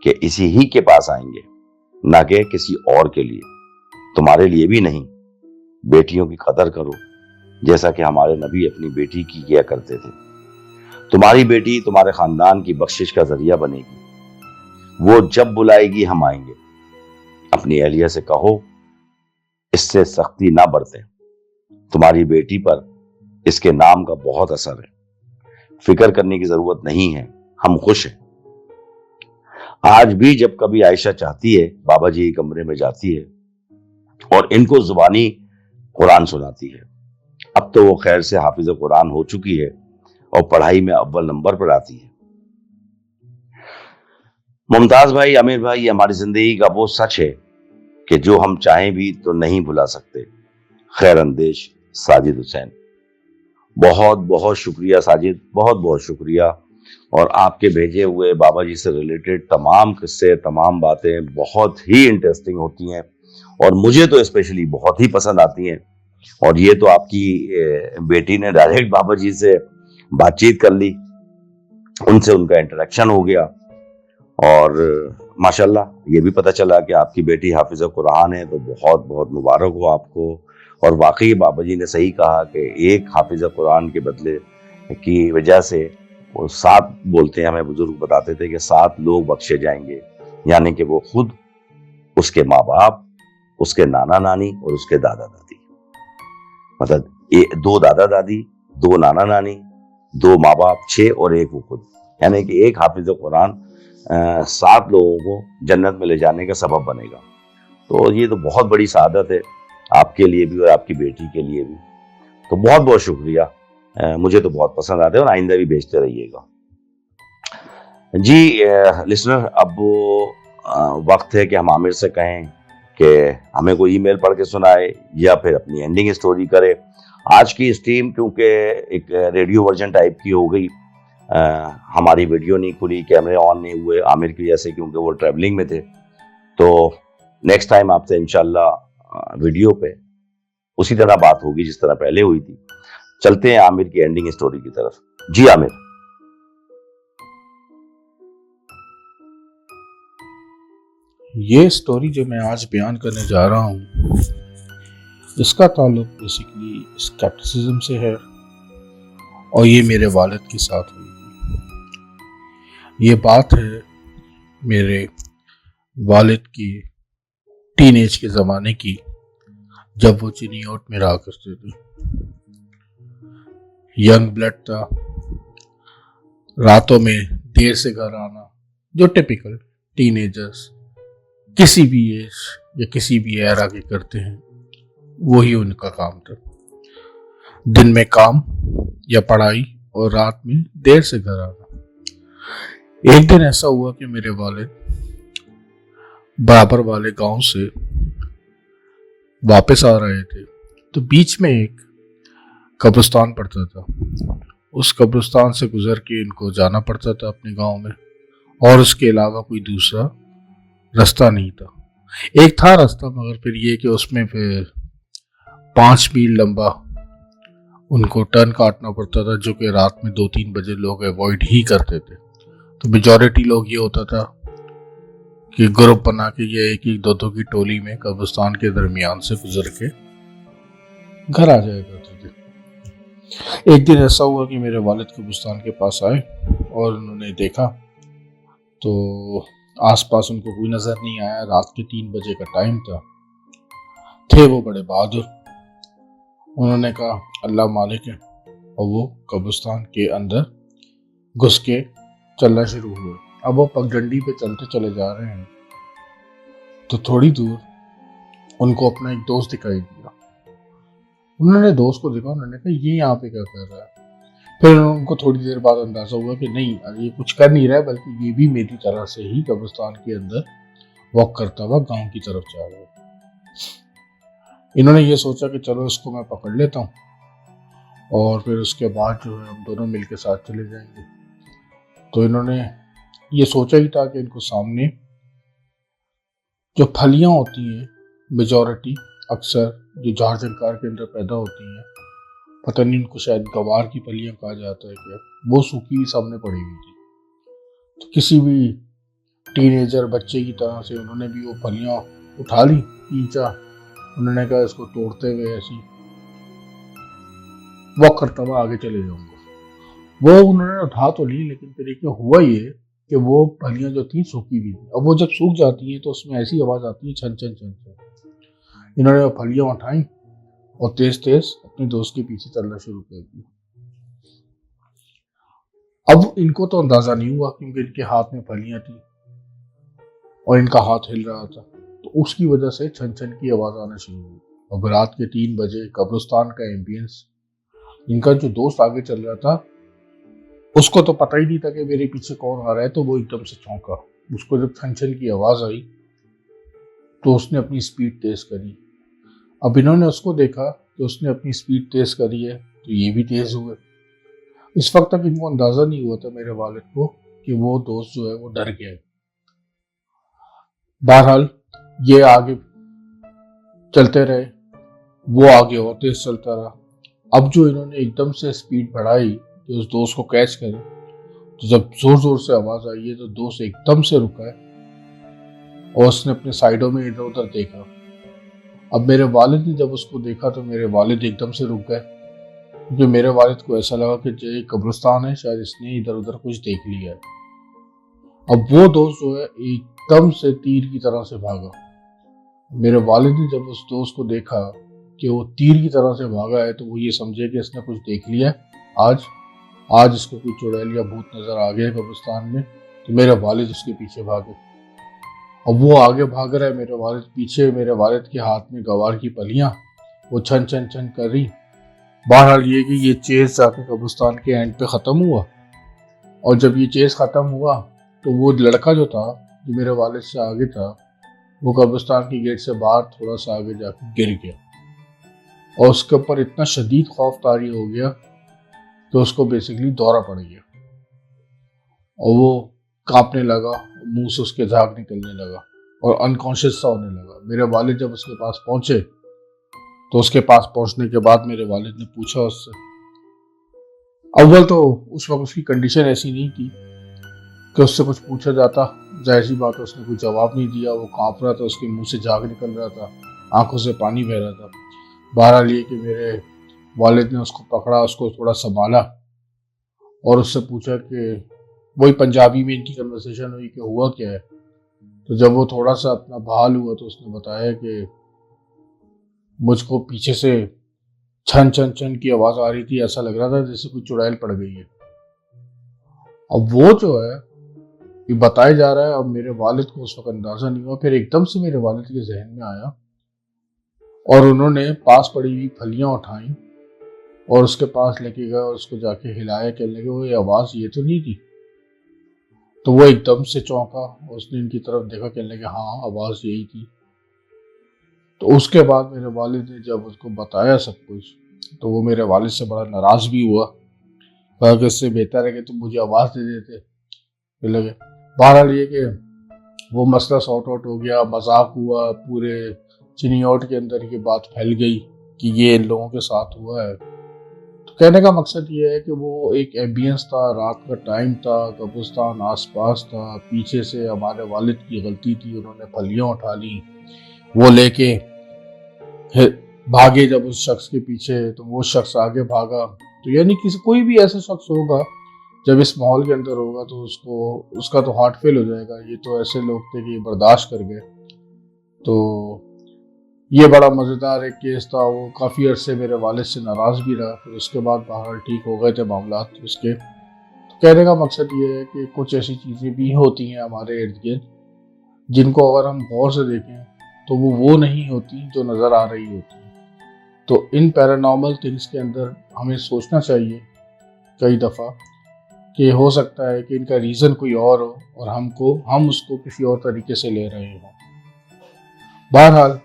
کہ اسی ہی کے پاس آئیں گے، نہ کہ کسی اور کے لیے، تمہارے لیے بھی نہیں۔ بیٹیوں کی قدر کرو جیسا کہ ہمارے نبی اپنی بیٹی کی کیا کرتے تھے۔ تمہاری بیٹی تمہارے خاندان کی بخشش کا ذریعہ بنے گی، وہ جب بلائے گی ہم آئیں گے۔ اپنی اہلیہ سے کہو اس سے سختی نہ برتیں، تمہاری بیٹی پر اس کے نام کا بہت اثر ہے، فکر کرنے کی ضرورت نہیں ہے، ہم خوش ہیں۔ آج بھی جب کبھی عائشہ چاہتی ہے بابا جی کے کمرے میں جاتی ہے اور ان کو زبانی قرآن سناتی ہے۔ اب تو وہ خیر سے حافظ قرآن ہو چکی ہے اور پڑھائی میں اول نمبر پر آتی ہے۔ ممتاز بھائی، عامر بھائی، یہ ہماری زندگی کا وہ سچ ہے کہ جو ہم چاہیں بھی تو نہیں بھلا سکتے۔ خیر اندیش ساجد حسین۔ بہت بہت شکریہ ساجد، بہت بہت شکریہ۔ اور آپ کے بھیجے ہوئے بابا جی سے ریلیٹڈ تمام قصے، تمام باتیں بہت ہی انٹرسٹنگ ہوتی ہیں اور مجھے تو اسپیشلی بہت ہی پسند آتی ہیں۔ اور یہ تو آپ کی بیٹی نے ڈائریکٹ بابا جی سے بات چیت کر لی، ان سے ان کا انٹریکشن ہو گیا، اور ماشاءاللہ یہ بھی پتہ چلا کہ آپ کی بیٹی حافظ قرآن ہے، تو بہت بہت مبارک ہو آپ کو، اور واقعی بابا جی نے صحیح کہا کہ ایک حافظ قرآن کے بدلے کی وجہ سے وہ 7 بولتے ہیں، ہمیں بزرگ بتاتے تھے کہ 7 لوگ بخشے جائیں گے، یعنی کہ وہ خود، اس کے ماں باپ، اس کے نانا نانی اور اس کے دادا دادی، مطلب 2 دادا دادی، 2 نانا نانی، 2 ماں باپ، 6 اور 1 وہ خود، یعنی کہ ایک حافظ قرآن 7 لوگوں کو جنت میں لے جانے کا سبب بنے گا۔ تو یہ تو بہت بڑی سعادت ہے آپ کے لیے بھی اور آپ کی بیٹی کے لیے بھی۔ تو بہت بہت شکریہ، مجھے تو بہت پسند آتے ہیں اور آئندہ بھی بھیجتے رہیے گا۔ جی لسنر، اب وقت ہے کہ ہم عامر سے کہیں کہ ہمیں کوئی ای میل پڑھ کے سنائے یا پھر اپنی اینڈنگ اسٹوری کرے۔ آج کی اسٹریم کیونکہ ایک ریڈیو ورژن ٹائپ کی ہو گئی، ہماری ویڈیو نہیں کھلی، کیمرے آن نہیں ہوئے عامر کی وجہ سے، کیونکہ وہ ٹریولنگ میں تھے۔ تو نیکسٹ ٹائم آپ سے انشاءاللہ ویڈیو پہ اسی طرح بات ہوگی جس طرح پہلے ہوئی تھی۔ چلتے ہیں عامر کی اینڈنگ اسٹوری کی طرف۔ جی عامر۔ یہ سٹوری جو میں آج بیان کرنے جا رہا ہوں، اس کا تعلق بیسیکلی اسکیپٹسزم سے ہے، اور یہ میرے والد کے ساتھ ہوئی تھی۔ یہ بات ہے میرے والد کی ٹین ایج کے زمانے کی، جب وہ چینی اوٹ میں رہا کرتے تھے۔ ینگ بلڈ تھا، راتوں میں دیر سے گھر آنا، جو ٹپیکل ٹین ایجرز کسی بھی ایج یا کسی بھی ایرا کے کرتے ہیں، وہی ان کا کام تھا۔ دن میں کام یا پڑھائی اور رات میں دیر سے گھر آنا۔ ایک دن ایسا ہوا کہ میرے والد برابر والے گاؤں سے واپس آ رہے تھے، تو بیچ میں ایک قبرستان پڑتا تھا۔ اس قبرستان سے گزر کے ان کو جانا پڑتا تھا اپنے گاؤں میں، اور اس کے علاوہ کوئی دوسرا رستہ نہیں تھا۔ ایک تھا رستہ، مگر پھر یہ کہ اس میں پھر 5 میل لمبا ان کو ٹرن کاٹنا پڑتا تھا، جو کہ رات میں 2-3 بجے لوگ ایوائڈ ہی کرتے تھے۔ تو میجورٹی لوگ یہ ہوتا تھا کہ گروپ بنا کے یہ 1-2 کی ٹولی میں قبرستان کے درمیان سے گزر کے گھر آ جایا کرتے تھے۔ ایک دن ایسا ہوا کہ میرے والد قبرستان کے پاس آئے اور انہوں نے دیکھا تو آس پاس ان کو کوئی نظر نہیں آیا۔ رات کے 3 بجے کا ٹائم تھا۔ تھے وہ بڑے بہادر، انہوں نے کہا اللہ مالک ہے، اور وہ قبرستان کے اندر گھس کے چلنا شروع ہوئے۔ اب وہ پگڈنڈی پہ چلتے چلے جا رہے ہیں، تو تھوڑی دور ان کو اپنا ایک دوست دکھائی دیا۔ انہوں نے دوست کو دیکھا، انہوں نے کہا یہ یہاں پہ کیا کر رہا ہے؟ پھر ان کو تھوڑی دیر بعد اندازہ ہوا کہ نہیں، یہ کچھ کر نہیں رہا ہے، بلکہ یہ بھی میری طرح سے ہی قبرستان کے اندر واک کرتا ہوا گاؤں کی طرف جا رہا ہے۔ انہوں نے یہ سوچا کہ چلو اس کو میں پکڑ لیتا ہوں، اور پھر اس کے بعد جو ہے ہم دونوں مل کے ساتھ چلے جائیں گے۔ تو انہوں نے یہ سوچا ہی تھا کہ ان کو سامنے جو پھلیاں ہوتی ہیں، میجورٹی اکثر جو جھاڑ جھنکار کے اندر پیدا ہوتی ہیں، پتہ نہیں ان کو شاید گوار کی پھلیاں کہا جاتا ہے، کہ وہ سوکھی ہوئی سامنے پڑی ہوئی تھی۔ تو کسی بھی ٹین ایجر بچے کی طرح سے انہوں نے بھی وہ پھلیاں اٹھا لی، کھینچا۔ انہوں نے کہا اس کو توڑتے ہوئے ایسی واک کرتا ہوا آگے چلے جاؤں گا۔ وہ انہوں نے اٹھا تو لی، لیکن پھر ایک ہوا یہ کہ وہ پھلیاں جو تھیں سوکھی ہوئی تھیں۔ اب وہ جب سوکھ جاتی ہیں تو اس میں ایسی آواز آتی ہے چھن چھن چھن چھن۔ انہوں نے وہ پھلیاں اٹھائیں اور تیز تیز اپنے دوست کے پیچھے چلنا شروع کر دیا۔ اب ان کو تو اندازہ نہیں ہوا، کیونکہ ان کے ہاتھ میں پھلیاں تھیں اور ان کا ہاتھ ہل رہا تھا، تو اس کی وجہ سے چھن چھن کی آواز آنا شروع ہوئی۔ اب رات کے 3 بجے قبرستان کا ایمبینس، ان کا جو دوست آگے چل رہا تھا اس کو تو پتہ ہی نہیں تھا کہ میرے پیچھے کون آ رہا ہے، تو وہ ایک دم سے چونکا۔ اس کو جب چھن چھن کی آواز آئی تو اس نے اپنی سپیڈ تیز کری۔ اب انہوں نے اس کو دیکھا کہ اس نے اپنی سپیڈ تیز کری ہے، تو یہ بھی تیز ہوئے۔ اس وقت تک ان کو اندازہ نہیں ہوا تھا میرے والد کو کہ وہ دوست جو ہے وہ ڈر گیا ہے۔ بہرحال یہ آگے چلتے رہے، وہ آگے اور تیز چلتا رہا۔ اب جو انہوں نے ایک دم سے سپیڈ بڑھائی کہ اس دوست کو کیچ کرے، تو جب زور زور سے آواز آئی ہے تو دوست ایک دم سے رکا ہے، اور اس نے اپنے سائڈوں میں ادھر ادھر دیکھا اب میرے والد نے جب اس کو دیکھا تو میرے والد ایک دم سے رک گئے، کیونکہ میرے والد کو ایسا لگا کہ یہ قبرستان ہے، شاید اس نے ادھر ادھر کچھ دیکھ لیا ہے۔ اب وہ دوست جو ہے ایک دم سے تیر کی طرح سے بھاگا۔ میرے والد نے جب اس دوست کو دیکھا کہ وہ تیر کی طرح سے بھاگا ہے تو وہ یہ سمجھے کہ اس نے کچھ دیکھ لیا ہے، آج اس کو کوئی چڑیل یا بھوت نظر آ گیا ہے قبرستان میں، تو میرے والد اس کے پیچھے بھاگے۔ اب وہ آگے بھاگ رہا ہے، میرے والد پیچھے، میرے والد کے ہاتھ میں گوار کی پلیاں وہ چھن چھن چھن کر رہی۔ بہرحال یہ کہ یہ چیز جا کے قبرستان کے اینڈ پہ ختم ہوا، اور جب یہ چیز ختم ہوا تو وہ لڑکا جو تھا جو میرے والد سے آگے تھا وہ قبرستان کی گیٹ سے باہر تھوڑا سا آگے جا کے گر گیا، اور اس کے اوپر اتنا شدید خوف طاری ہو گیا کہ اس کو بیسیکلی دورہ پڑ گیا، اور وہ کانپنے لگا، منہ سے اس کے جھاگ نکلنے لگا اور انکانشیس سا ہونے لگا۔ میرے والد جب اس کے پاس پہنچے تو اس کے پاس پہنچنے کے بعد میرے والد نے پوچھا اس سے، اول تو اس وقت اس کی کنڈیشن ایسی نہیں تھی کہ اس سے کچھ پوچھا جاتا، ظاہر سی بات ہے اس نے کوئی جواب نہیں دیا، وہ کانپ رہا تھا، اس کے منہ سے جھاگ نکل رہا تھا، آنکھوں سے پانی بہہ رہا تھا۔ بہرحال یہ کہ میرے والد نے اس کو پکڑا، اس کو تھوڑا سنبھالا اور اس سے پوچھا کہ وہی پنجابی میں ان کی کنورسیشن ہوئی کہ ہوا کیا ہے۔ تو جب وہ تھوڑا سا اپنا بحال ہوا تو اس نے بتایا کہ مجھ کو پیچھے سے چھن چھن چھن کی آواز آ رہی تھی، ایسا لگ رہا تھا جیسے کوئی چڑیل پڑ گئی ہے۔ اب وہ جو ہے یہ بتایا جا رہا ہے، اب میرے والد کو اس وقت اندازہ نہیں ہوا، پھر ایک دم سے میرے والد کے ذہن میں آیا اور انہوں نے پاس پڑی ہوئی پھلیاں اٹھائیں اور اس کے پاس لے کے گئے اور اس کو جا کے ہلایا، کہنے لگے وہ یہ آواز یہ تو نہیں تھی؟ تو وہ ایک دم سے چونکا اور اس نے ان کی طرف دیکھا، کہنے لگے ہاں آواز یہی تھی۔ تو اس کے بعد میرے والد نے جب اس کو بتایا سب کچھ تو وہ میرے والد سے بڑا ناراض بھی ہوا، کہا کہ اس سے بہتر ہے کہ تم مجھے آواز دے دیتے لگے۔ بہرحال یہ کہ وہ مسئلہ سارٹ آؤٹ ہو گیا، مذاق ہوا، پورے چنیوٹ کے اندر یہ بات پھیل گئی کہ یہ ان لوگوں کے ساتھ ہوا ہے۔ تو کہنے کا مقصد یہ ہے کہ وہ ایک ایمبینس تھا، رات کا ٹائم تھا، قبرستان آس پاس تھا، پیچھے سے ہمارے والد کی غلطی تھی، انہوں نے پھلیاں اٹھا لی، وہ لے کے بھاگے جب اس شخص کے پیچھے تو وہ شخص آگے بھاگا۔ تو یعنی کوئی بھی ایسا شخص ہوگا جب اس ماحول کے اندر ہوگا تو اس کا تو ہارٹ فیل ہو جائے گا۔ یہ تو ایسے لوگ تھے کہ یہ برداشت کر گئے۔ تو یہ بڑا مزیدار ایک کیس تھا، وہ کافی عرصے میرے والد سے ناراض بھی رہا، پھر اس کے بعد بہرحال ٹھیک ہو گئے تھے معاملات اس کے۔ تو کہنے کا مقصد یہ ہے کہ کچھ ایسی چیزیں بھی ہوتی ہیں ہمارے ارد گرد جن کو اگر ہم غور سے دیکھیں تو وہ نہیں ہوتی جو نظر آ رہی ہوتی ہیں۔ تو ان پیرانارمل تھنگس کے اندر ہمیں سوچنا چاہیے کئی دفعہ کہ ہو سکتا ہے کہ ان کا ریزن کوئی اور ہو اور ہم اس کو کسی اور طریقے سے لے رہے ہوں۔ بہرحال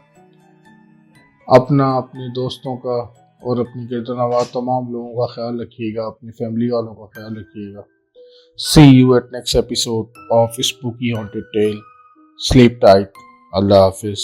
اپنے دوستوں کا اور اپنی گردنواں تمام لوگوں کا خیال رکھیے گا، اپنی فیملی والوں کا خیال رکھیے گا۔ See you at next episode of Spooky Haunted Tale. Sleep tight. اللہ حافظ.